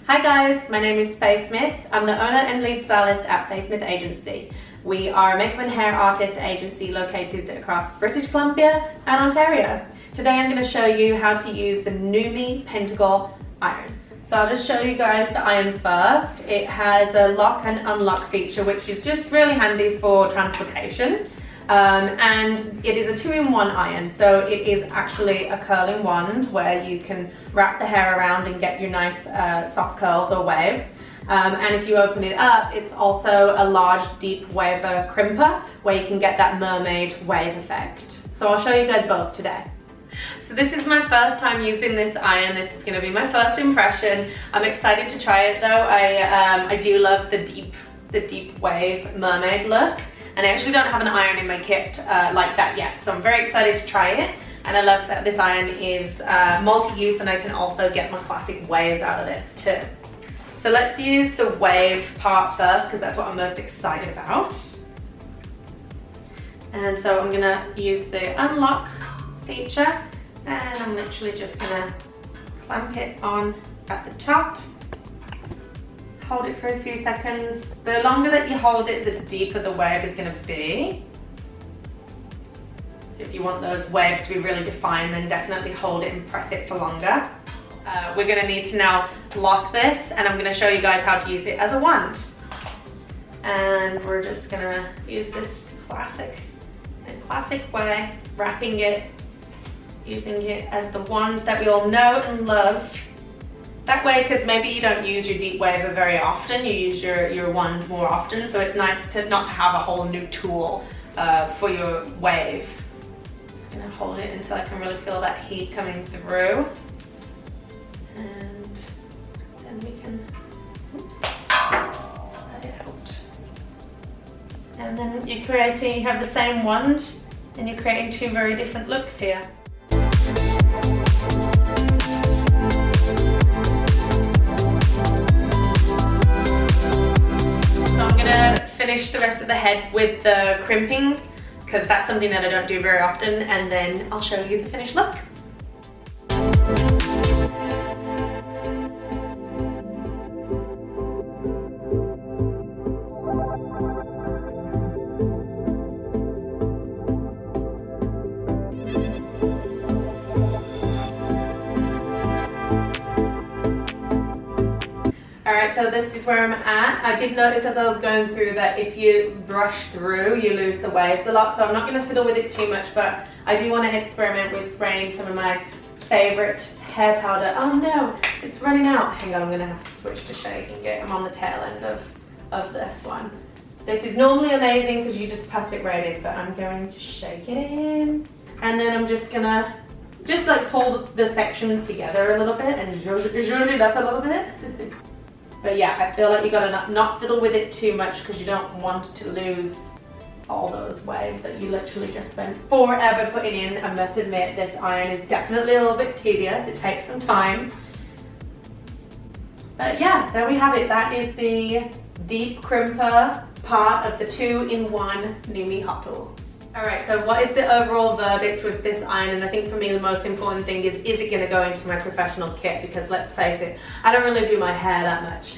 Hi guys, my name is Faye Smith. I'm the owner and lead stylist at Faye Smith Agency. We are a makeup and hair artist agency located across British Columbia and Ontario. Today I'm going to show you how to use the Nume Pentacle iron. So I'll just show you guys the iron first. It has a lock and unlock feature, which is just really handy for transportation. And it is a 2-in-1 iron, so it is actually a curling wand where you can wrap the hair around and get your nice soft curls or waves. And if you open it up, it's also a large deep waver crimper where you can get that mermaid wave effect. So I'll show you guys both today. So this is my first time using this iron. This is going to be my first impression. I'm excited to try it though. I do love the deep wave mermaid look. And I actually don't have an iron in my kit like that yet, so I'm very excited to try it. And I love that this iron is multi-use, and I can also get my classic waves out of this too. So let's use the wave part first, because that's what I'm most excited about. And so I'm gonna use the unlock feature, and I'm literally just gonna clamp it on at the top. Hold it for a few seconds. The longer that you hold it, the deeper the wave is going to be. So if you want those waves to be really defined, then definitely hold it and press it for longer. We're going to need to now lock this, and I'm going to show you guys how to use it as a wand. And we're just going to use this classic way, wrapping it, using it as the wand that we all know and love. That way, because maybe you don't use your deep waver very often, you use your wand more often, so it's nice to not to have a whole new tool for your wave. Just gonna hold it until I can really feel that heat coming through. And then we can, let it out. And then you have the same wand, and you're creating two very different looks here. Finish the rest of the head with the crimping, because that's something that I don't do very often, and then I'll show you the finished look. Alright, so this is where I'm at. I did notice as I was going through that if you brush through, you lose the waves a lot, so I'm not going to fiddle with it too much, but I do want to experiment with spraying some of my favourite hair powder. Oh no, it's running out. Hang on, I'm going to have to switch to shaking it. I'm on the tail end of this one. This is normally amazing because you just puff it right in, but I'm going to shake it in. And then I'm just going to like pull the sections together a little bit and zhuzh it up a little bit. But yeah, I feel like you gotta not fiddle with it too much, because you don't want to lose all those waves that you literally just spent forever putting in. I must admit, this iron is definitely a little bit tedious. It takes some time. But yeah, there we have it. That is the deep crimper part of the 2-in-1 Nume Hot Tool. Alright, so what is the overall verdict with this iron? And I think for me the most important thing is it going to go into my professional kit? Because let's face it, I don't really do my hair that much.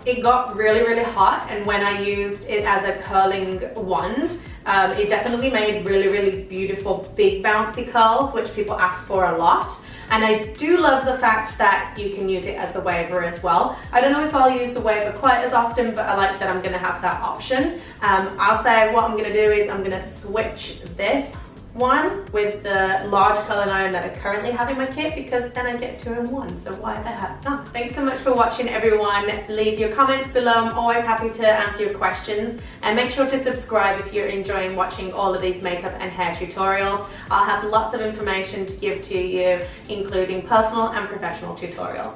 It got really hot, and when I used it as a curling wand, it definitely made really beautiful big bouncy curls, which people ask for a lot. And I do love the fact that you can use it as the waver as well. I don't know if I'll use the waver quite as often, but I like that I'm going to have that option. I'll say what I'm going to do is I'm going to switch this one with the large curling iron that I currently have in my kit, because then I get 2-in-1, so why the heck not? Thanks so much for watching, everyone. Leave your comments below. I'm always happy to answer your questions, and make sure to subscribe if you're enjoying watching all of these makeup and hair tutorials. I'll have lots of information to give to you, including personal and professional tutorials.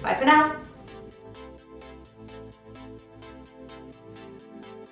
Bye for now.